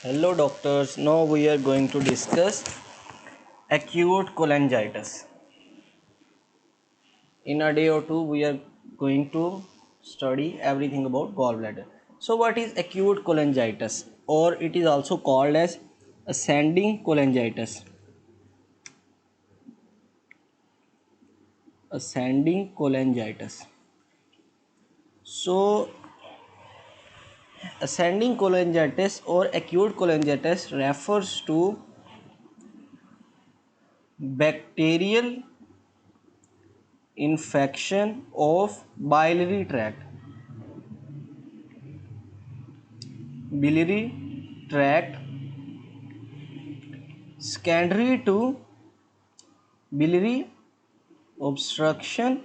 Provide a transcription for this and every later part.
Hello doctors, now we are going to discuss acute cholangitis. In a day or two we are going to study everything about gallbladder. So what is acute cholangitis, or it is also called as ascending cholangitis? Ascending cholangitis. So ascending cholangitis or acute cholangitis refers to bacterial infection of biliary tract, biliary tract secondary to biliary obstruction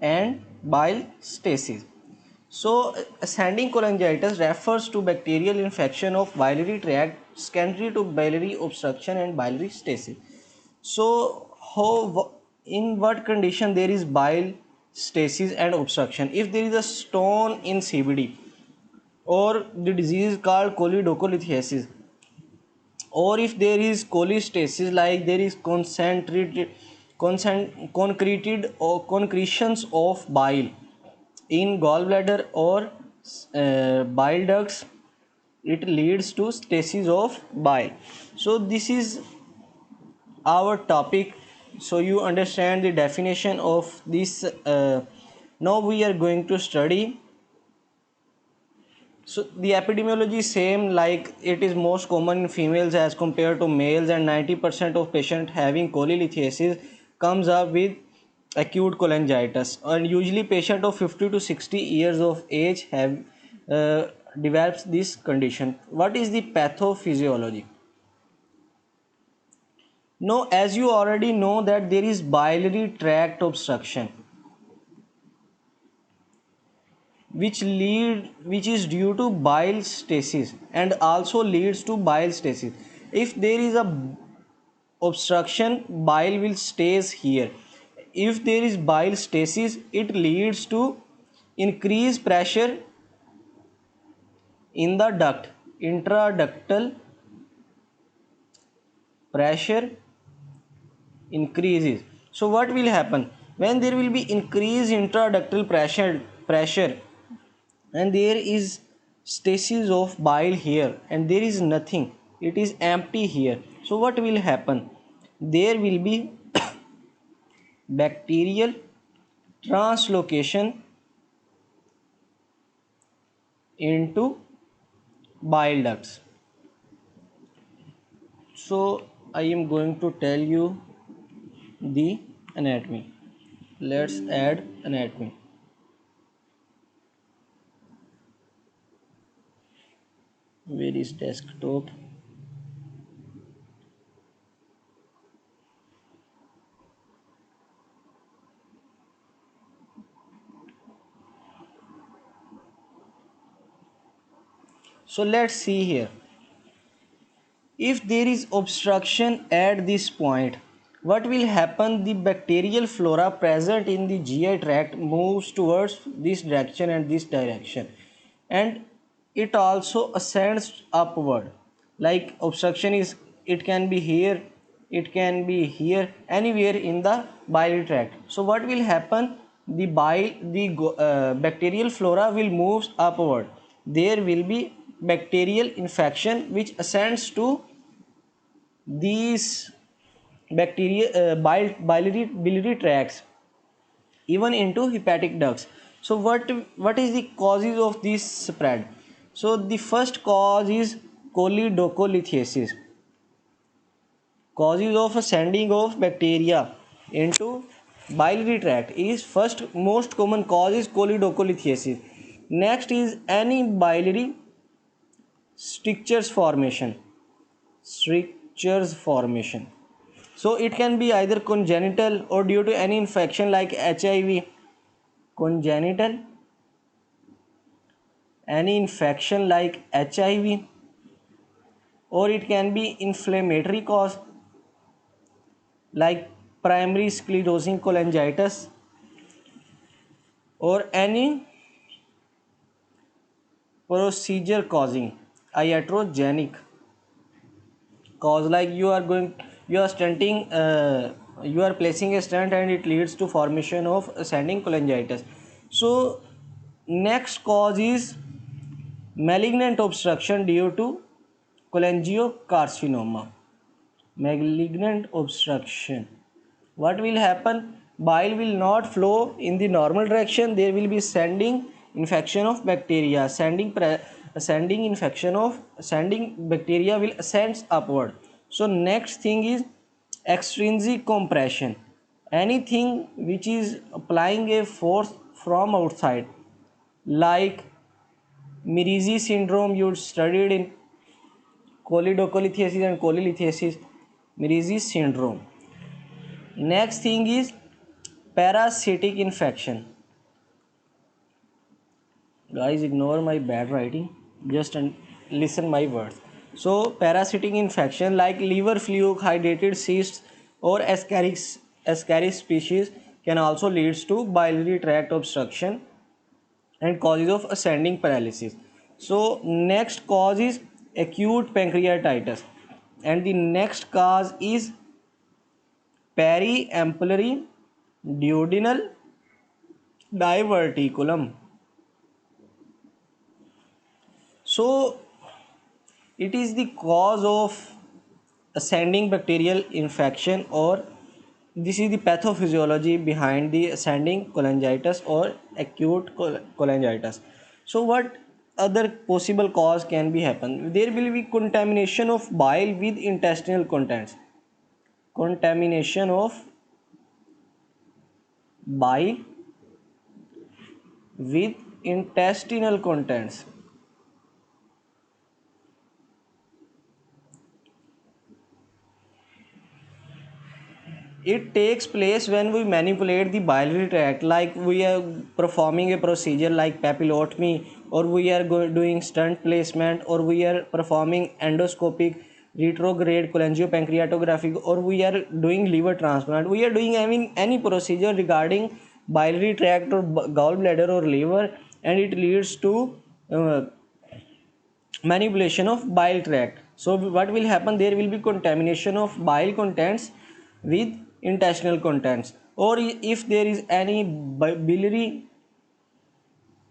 and bile stasis. So ascending cholangitis refers to bacterial infection of biliary tract secondary to biliary obstruction and biliary stasis. So how, in what condition there is bile stasis and obstruction? If there is a stone in CBD, or the disease called choledocholithiasis, or if there is cholestasis, like there is concreted or concretions of bile in gallbladder or bile ducts, it leads to stasis of bile. So this is our topic, so you understand the definition of this. Now we are going to study. So the epidemiology is same, like it is most common in females as compared to males, and 90% of patients having cholelithiasis comes up with acute cholangitis, and usually patient of 50 to 60 years of age have develops this condition. What is the pathophysiology? Now, as you already know that there is biliary tract obstruction, which is due to bile stasis and also leads to bile stasis. If there is a obstruction, bile will stays here. If there is bile stasis, it leads to increased pressure in the duct. Intraductal pressure increases. So what will happen when there will be increased intraductal pressure and there is stasis of bile here, and there is nothing, it is empty here. So what will happen? There will be bacterial translocation into bile ducts. So I am going to tell you the anatomy. Let's add anatomy. Where is desktop? So let's see here. If there is obstruction at this point, what will happen? The bacterial flora present in the GI tract moves towards this direction and this direction, and it also ascends upward. Like obstruction is, it can be here, it can be here, anywhere in the biliary tract. So what will happen? The bacterial flora will move upward. There will be bacterial infection which ascends to these biliary tracts, even into hepatic ducts. So what is the causes of this spread? So the first cause is choledocholithiasis. Causes of ascending of bacteria into biliary tract is, first most common cause is choledocholithiasis. Next is any biliary strictures formation. Strictures formation. So it can be either congenital or due to any infection like HIV. Congenital, any infection like HIV, or it can be inflammatory cause like primary sclerosing cholangitis, or any procedure causing iatrogenic cause, like you are stenting, you are placing a stent and it leads to formation of ascending cholangitis. So next cause is malignant obstruction due to cholangiocarcinoma. Malignant obstruction, what will happen? Bile will not flow in the normal direction. There will be sending infection of bacteria. Sending infection of sending bacteria will ascend upward. So next thing is extrinsic compression. Anything which is applying a force from outside, like Mirizi syndrome you studied in cholelithiasis and cholelithiasis. Mirizi syndrome. Next thing is parasitic infection. Guys, ignore my bad writing, just listen my words. So parasitic infection like liver fluke, hydrated cysts or ascaris species can also leads to biliary tract obstruction and causes of ascending paralysis. So next cause is acute pancreatitis, and the next cause is periampullary duodenal diverticulum. So it is the cause of ascending bacterial infection, or this is the pathophysiology behind the ascending cholangitis or acute cholangitis. So what other possible cause can be happen? There will be contamination of bile with intestinal contents. Contamination of bile with intestinal contents. It takes place when we manipulate the biliary tract, like we are performing a procedure like papillotomy, or we are doing stent placement, or we are performing endoscopic retrograde cholangiopancreatography, or we are doing liver transplant. We are doing any procedure regarding biliary tract or gallbladder or liver, and it leads to uh, manipulation of bile tract. So what will happen? There will be contamination of bile contents with intestinal contents, or if there is any biliary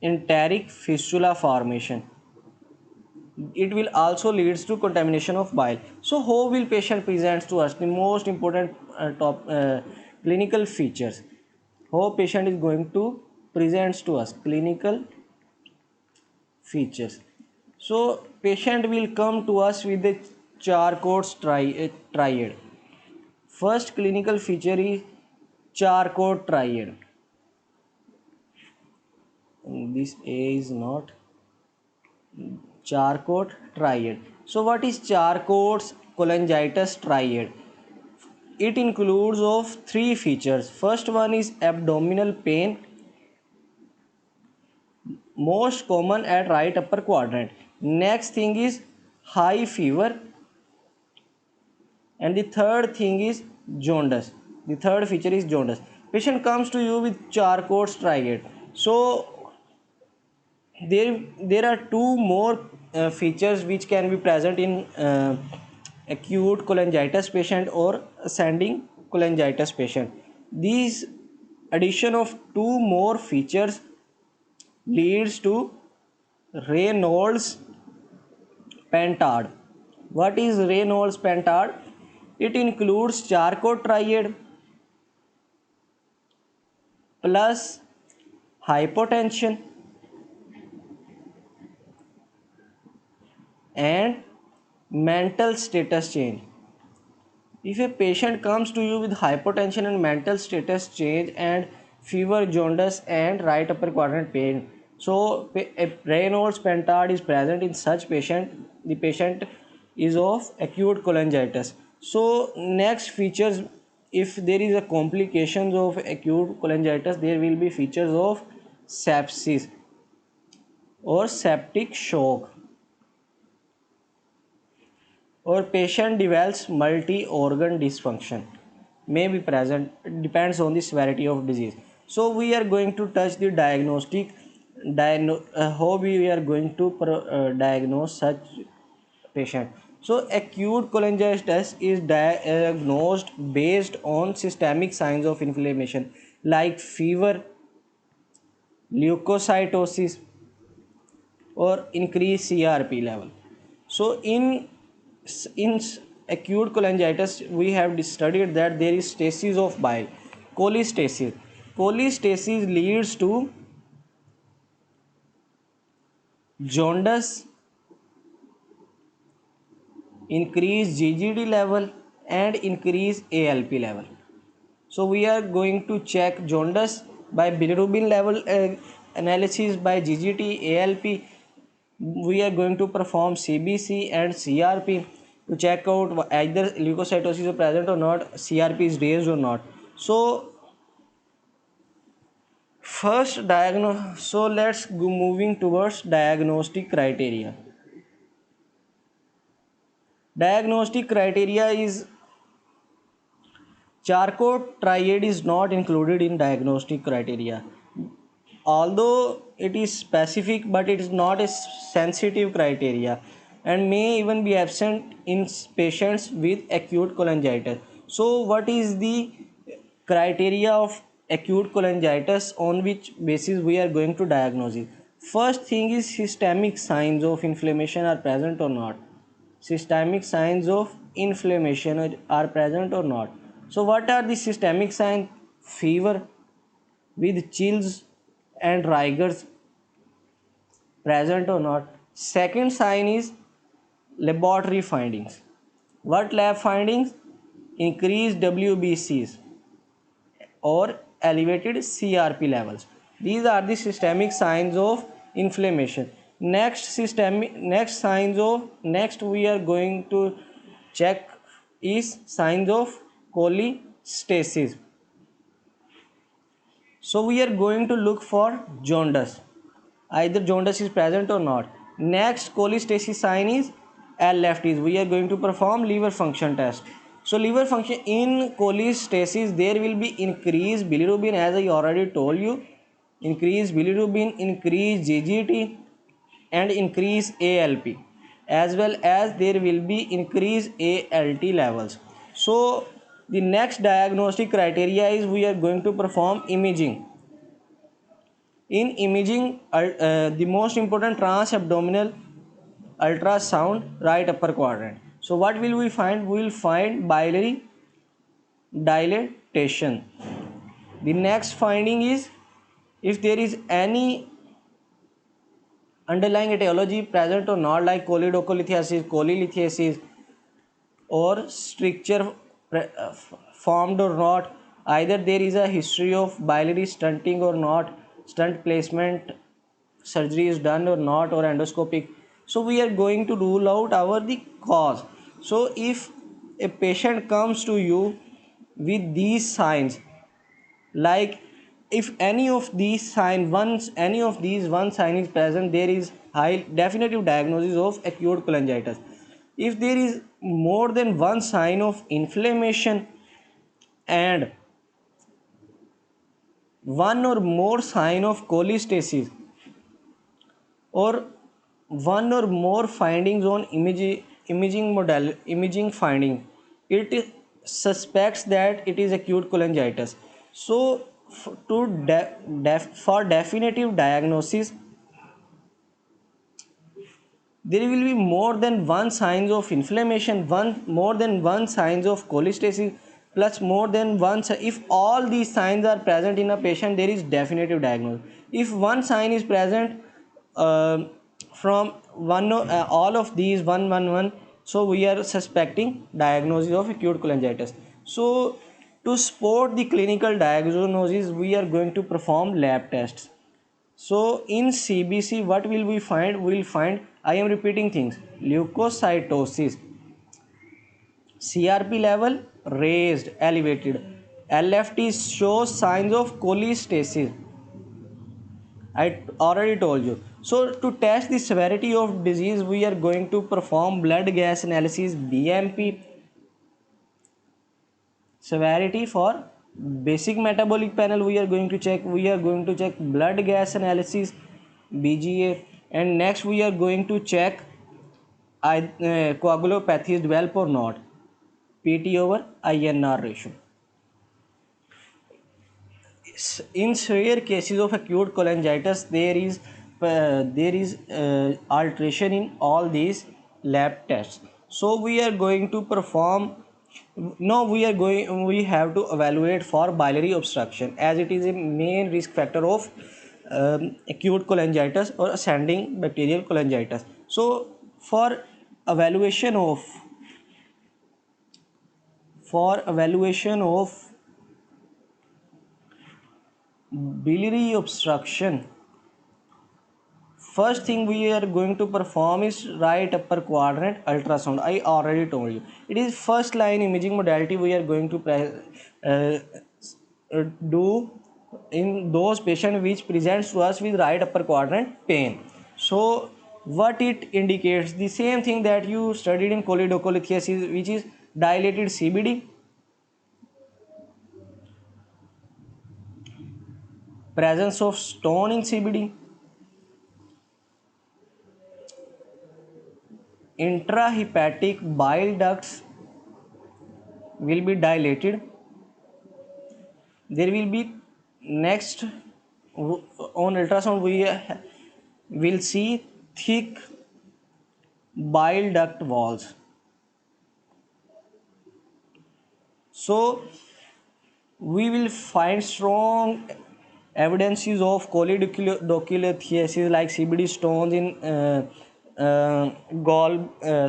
enteric fistula formation, it will also leads to contamination of bile. So how will patient presents to us? The most important top clinical features. How patient is going to presents to us? Clinical features. So patient will come to us with a Charcot's triad. First clinical feature is Charcot triad. This A is not Charcot triad. So what is Charcot's cholangitis triad? It includes of three features. First one is abdominal pain, most common at right upper quadrant. Next thing is high fever, and the third thing is jaundice. The third feature is jaundice. Patient comes to you with Charcot's triad. So there are two more features which can be present in acute cholangitis patient or ascending cholangitis patient. These addition of two more features leads to Reynolds pentad. What is Reynolds pentad? It includes Charcot triad plus hypotension and mental status change. If a patient comes to you with hypotension and mental status change and fever, jaundice and right upper quadrant pain, so a Raynaud's pentad is present in such patient. The patient is of acute cholangitis. So next features, if there is a complications of acute cholangitis, there will be features of sepsis or septic shock, or patient develops multi-organ dysfunction may be present. It depends on the severity of disease. So we are going to touch the diagnostic how we are going to diagnose such patient. So acute cholangitis is diagnosed based on systemic signs of inflammation like fever, leukocytosis, or increased CRP level. So in acute cholangitis, we have studied that there is stasis of bile, cholestasis. Cholestasis leads to jaundice, increase GGD level, and increase ALP level. So we are going to check jaundice by bilirubin level analysis, by GGT, ALP. We are going to perform CBC and CRP to check out either leukocytosis is present or not, CRP is raised or not. So so let's go moving towards diagnostic criteria. Diagnostic criteria is Charcot triad is not included in diagnostic criteria. Although it is specific, but it is not a sensitive criteria and may even be absent in patients with acute cholangitis. So what is the criteria of acute cholangitis on which basis we are going to diagnose it? First thing is systemic signs of inflammation are present or not. Systemic signs of inflammation are present or not. So what are the systemic signs? Fever with chills and rigors present or not. Second sign is laboratory findings. What lab findings? Increased WBCs or elevated CRP levels. These are the systemic signs of inflammation. Next we are going to check is signs of cholestasis. So we are going to look for jaundice. Either jaundice is present or not. Next cholestasis sign is LFTs. We are going to perform liver function test. So liver function in cholestasis, there will be increased bilirubin, as I already told you. Increased bilirubin, increased GGT, and increase ALP, as well as there will be increased ALT levels. So the next diagnostic criteria is we are going to perform imaging. In imaging, the most important transabdominal ultrasound, right upper quadrant. So what will we find? We will find biliary dilatation. The next finding is if there is any underlying etiology present or not, like choledocholithiasis, cholelithiasis, or stricture formed or not. Either there is a history of biliary stunting or not, stunt placement surgery is done or not, or endoscopic. So we are going to rule out our the cause. So if a patient comes to you with these signs, like if any of these signs, once any of these one sign is present, there is high definitive diagnosis of acute cholangitis. If there is more than one sign of inflammation and one or more sign of cholestasis, or one or more findings on imaging finding, it suspects that it is acute cholangitis. So for definitive diagnosis, there will be more than one signs of inflammation, more than one signs of cholestasis, plus more than one. If all these signs are present in a patient, there is definitive diagnosis. If one sign is present uh, from all of these one, so we are suspecting diagnosis of acute cholangitis. So to support the clinical diagnosis, we are going to perform lab tests. So in CBC, what will we find? We will find, I am repeating things, leukocytosis, CRP level raised, elevated. LFT shows signs of cholestasis. I already told you. So to test the severity of disease, we are going to perform blood gas analysis, BMP. Severity for basic metabolic panel, we are going to check blood gas analysis, BGA. And next we are going to check coagulopathy is developed or not. PT over INR ratio. In severe cases of acute cholangitis, there is alteration in all these lab tests. So we are going to perform. Now we have to evaluate for biliary obstruction, as it is a main risk factor of acute cholangitis or ascending bacterial cholangitis. So for evaluation of for evaluation of biliary obstruction, first thing we are going to perform is right upper quadrant ultrasound. I already told you it is first line imaging modality we are going to do in those patients which presents to us with right upper quadrant pain. So what it indicates, the same thing that you studied in choledocholithiasis, which is dilated CBD, presence of stone in CBD, intrahepatic bile ducts will be dilated. There will be next on ultrasound we will see thick bile duct walls. So we will find strong evidences of choledocholithiasis like CBD stones in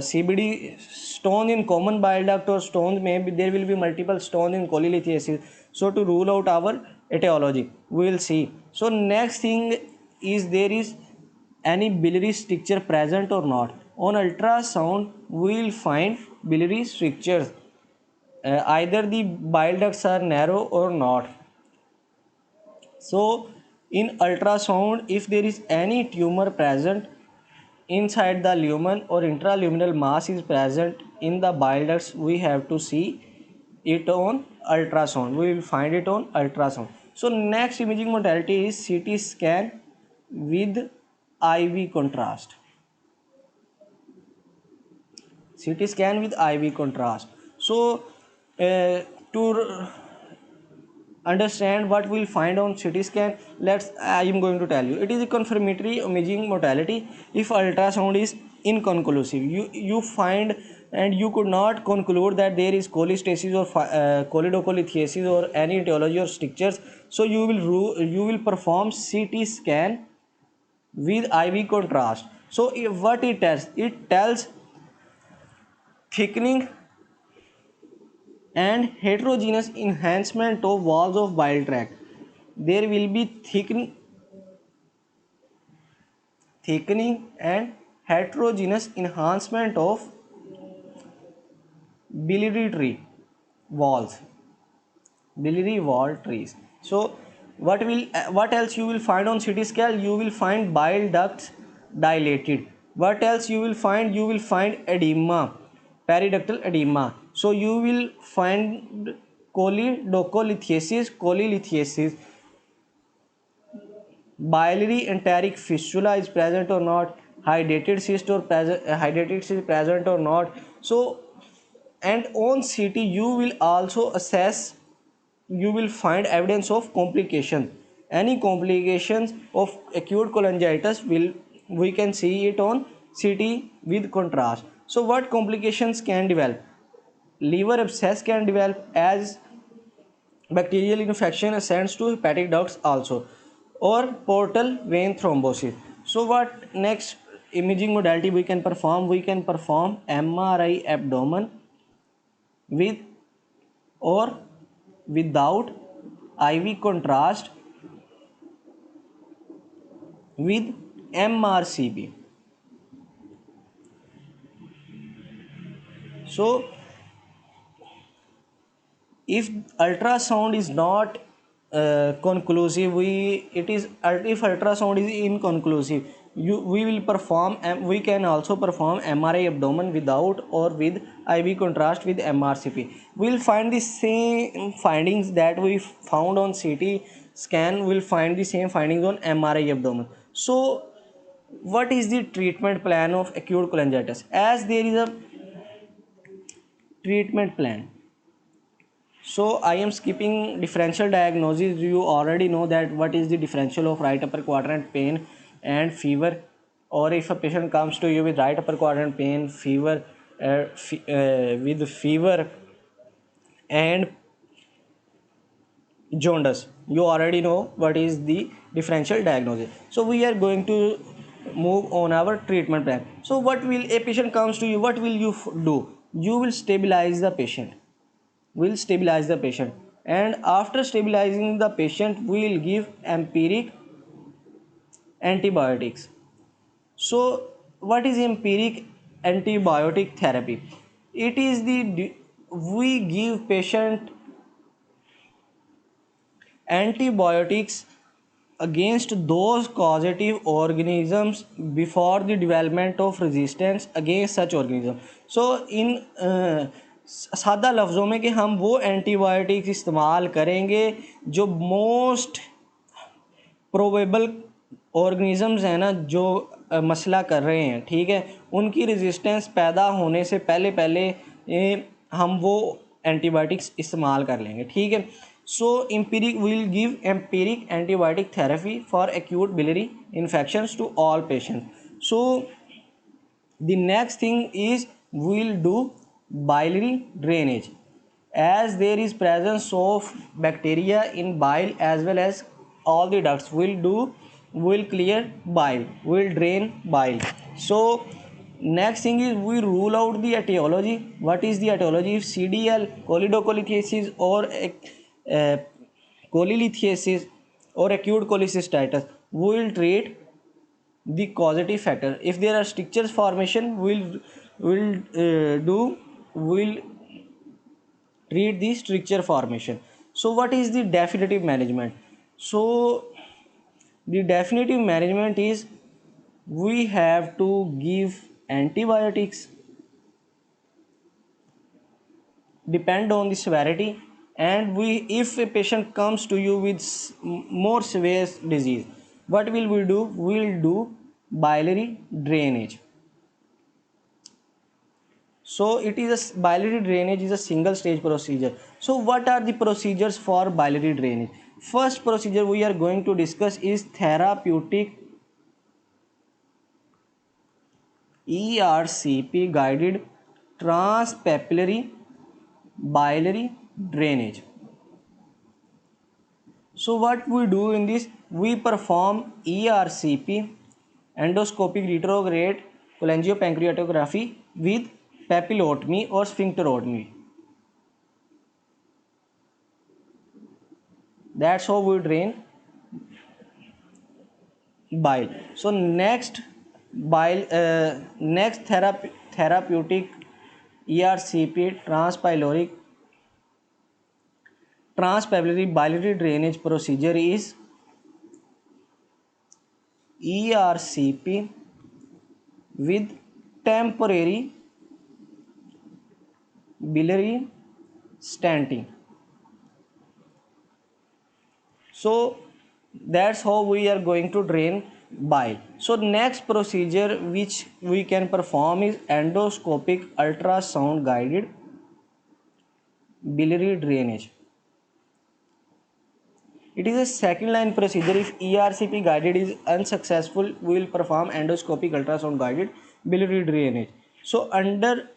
CBD stones in common bile duct or stones, maybe there will be multiple stones in cholelithiasis. So to rule out our etiology, we will see. So next thing is there is any biliary stricture present or not. On ultrasound, we will find biliary strictures. Either the bile ducts are narrow or not. So in ultrasound, if there is any tumor present inside the lumen or intraluminal mass is present in the bile ducts, we have to see it on ultrasound. We will find it on ultrasound. So next imaging modality is CT scan with IV contrast. CT scan with IV contrast. So to understand what we'll find on CT scan, I am going to tell you. It is a confirmatory imaging modality. If ultrasound is inconclusive, you find and you could not conclude that there is cholestasis or choledocholithiasis or any etiology or strictures, so you will perform CT scan with IV contrast. So what it tells thickening and heterogeneous enhancement of walls of bile tract. There will be thickening and heterogeneous enhancement of biliary tree walls, biliary wall trees. So what else you will find on CT scan? You will find bile ducts dilated. What else you will find? You will find edema, periductal edema. So you will find cholelithiasis, biliary enteric fistula is present or not, hydrated cyst is present or not. So and on CT you will also assess, you will find evidence of complication. Any complications of acute cholangitis we can see it on CT with contrast. So what complications can develop? Liver abscess can develop as bacterial infection ascends to hepatic ducts also, or portal vein thrombosis. So what next imaging modality we can perform? We can perform MRI abdomen with or without IV contrast with MRCP. So if ultrasound is not conclusive, if ultrasound is inconclusive, we will perform, we can also perform MRI abdomen without or with IV contrast with MRCP. We will find the same findings that we found on CT scan. We will find the same findings on MRI abdomen. So What is the treatment plan of acute cholangitis? As there is a treatment plan, so I am skipping differential diagnosis. You already know that what is the differential of right upper quadrant pain and fever. Or if a patient comes to you with right upper quadrant pain, fever, with fever and jaundice, you already know what is the differential diagnosis. So we are going to move on our treatment plan. So what will a patient comes to you, what will you do? You will stabilize the patient, and after stabilizing the patient we will give empiric antibiotics. So what is empiric antibiotic therapy? It is the we give patient antibiotics against those causative organisms before the development of resistance against such organism. So in सादा लफ्ज़ों में कि हम वो antibiotics इस्तेमाल करेंगे जो most probable organisms हैं ना, जो मसला कर रहे हैं, ठीक है, उनकी रेजिस्टेंस पैदा होने से पहले पहले हम वो एंटीबायोटिक्स इस्तेमाल कर लेंगे, ठीक है. So empiric will give empiric antibiotic therapy for acute biliary infections to all patient. So the next thing is we'll do biliary drainage. As there is presence of bacteria in bile as well as all the ducts, will clear bile, will drain bile. So next thing is we rule out the etiology. What is the etiology? If CDL, cholelithiasis or cholelithiasis or acute cholecystitis, we will treat the causative factor. If there are strictures formation, will treat the stricture formation. So what is the definitive management? So the definitive management is we have to give antibiotics depend on the severity, and we if a patient comes to you with more severe disease, what will we do? We will do biliary drainage. So it is a biliary drainage is a single stage procedure. So what are the procedures for biliary drainage? First procedure we are going to discuss is therapeutic ERCP guided transpapillary biliary drainage. So what we do in this, we perform ERCP, endoscopic retrograde cholangiopancreatography, with papillotomy or sphincterotomy. That's how we drain bile. So next therapeutic ERCP transpapillary biliary drainage procedure is ERCP with temporary biliary stenting. So that's how we are going to drain bile. So next procedure which we can perform is endoscopic ultrasound guided biliary drainage. It is a second line procedure. If ERCP guided is unsuccessful, we will perform endoscopic ultrasound guided biliary drainage. So under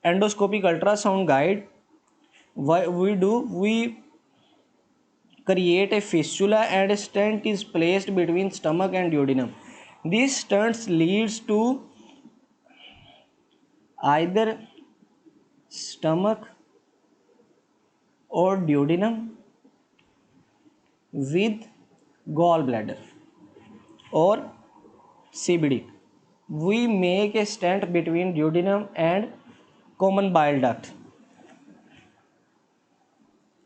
endoscopic ultrasound guide, what we do, we create a fistula and a stent is placed between stomach and duodenum. This stent leads to either stomach or duodenum with gallbladder or CBD. We make a stent between duodenum and common bile duct.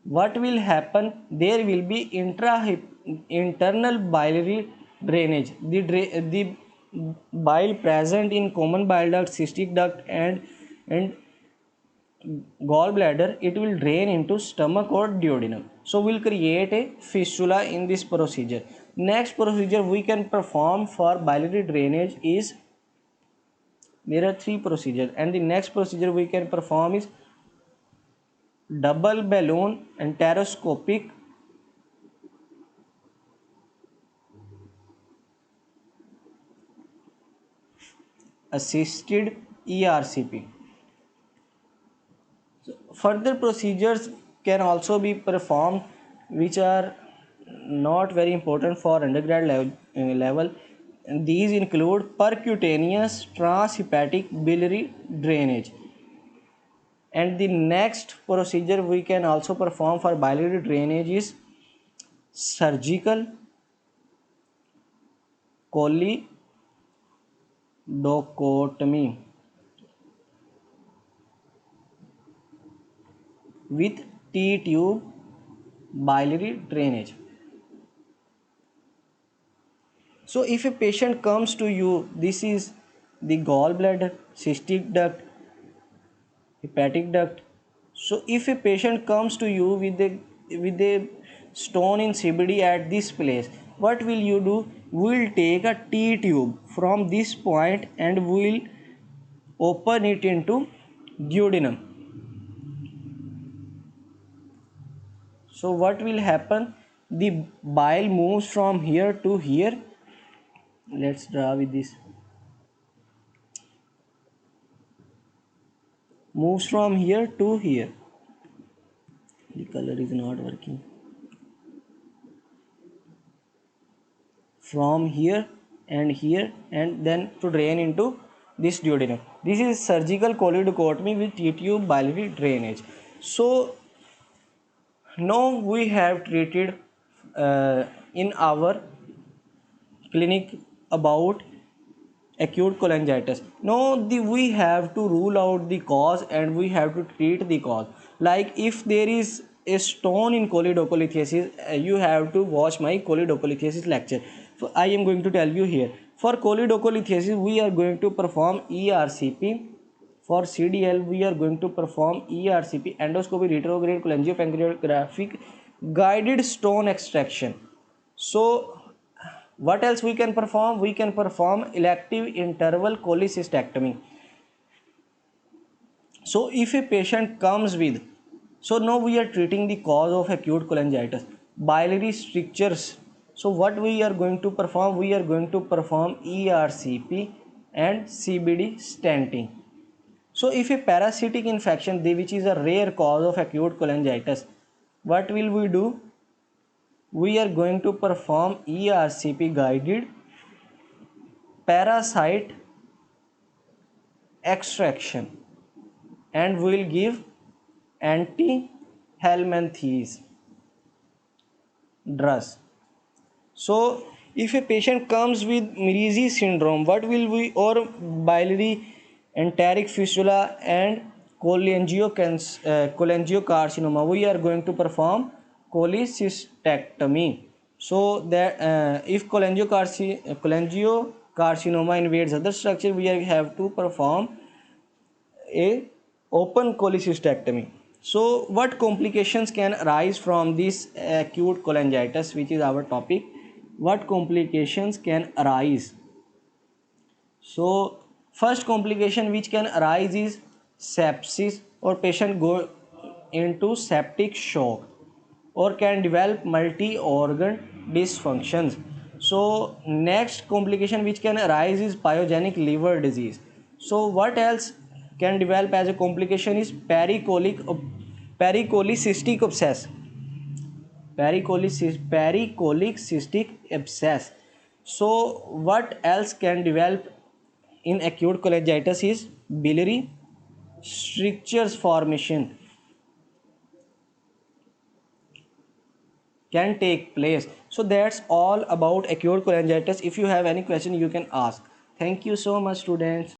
What will happen? There will be internal biliary drainage. The bile present in common bile duct, cystic duct and gallbladder, it will drain into stomach or duodenum. So we'll create a fistula in this procedure. Next procedure we can perform for biliary drainage is, there are three procedures, and the next procedure we can perform is double balloon enteroscopic assisted ERCP. Further procedures can also be performed which are not very important for undergrad level. These include percutaneous transhepatic biliary drainage. And the next procedure we can also perform for biliary drainage is surgical choledochotomy with T-tube biliary drainage. So if a patient comes to you, this is the gallbladder, cystic duct, hepatic duct. So if a patient comes to you with a stone in CBD at this place, what will you do? We'll take a T tube from this point and we'll open it into duodenum. So what will happen? The bile moves from here to here. Let's draw with this. Moves from here to here. The color is not working. From here and then to drain into this duodenum. This is surgical choledochotomy with T-tube biliary drainage. So now we have treated in our clinic about acute cholangitis. Now we have to rule out the cause and we have to treat the cause. Like if there is a stone in choledocholithiasis, you have to watch my choledocholithiasis lecture. So I am going to tell you here. For choledocholithiasis, we are going to perform ERCP. For CDL, we are going to perform ERCP, endoscopy retrograde cholangiopancreatographic guided stone extraction. So what else we can perform? We can perform elective interval cholecystectomy. So if a patient comes with, so now we are treating the cause of acute cholangitis, biliary strictures. So what we are going to perform? We are going to perform ERCP and CBD stenting. So if a parasitic infection, which is a rare cause of acute cholangitis, what will we do? We are going to perform ERCP guided parasite extraction and we will give anti-helminthes drugs. So if a patient comes with Mirizi syndrome, what will we, or biliary enteric fistula and cholangiocarcinoma, we are going to perform cholecystectomy. So that if cholangiocarcinoma invades other structure, we have to perform a open cholecystectomy. So what complications can arise from this acute cholangitis, which is our topic? What complications can arise? So first complication which can arise is sepsis, or patient go into septic shock, or can develop multi-organ dysfunctions. So next complication which can arise is pyogenic liver disease. So what else can develop as a complication is pericholicystic abscess. Pericolic cystic abscess. So what else can develop in acute cholangitis is biliary strictures formation can take place. So that's all about acute cholangitis. If you have any question, you can ask. Thank you so much, students.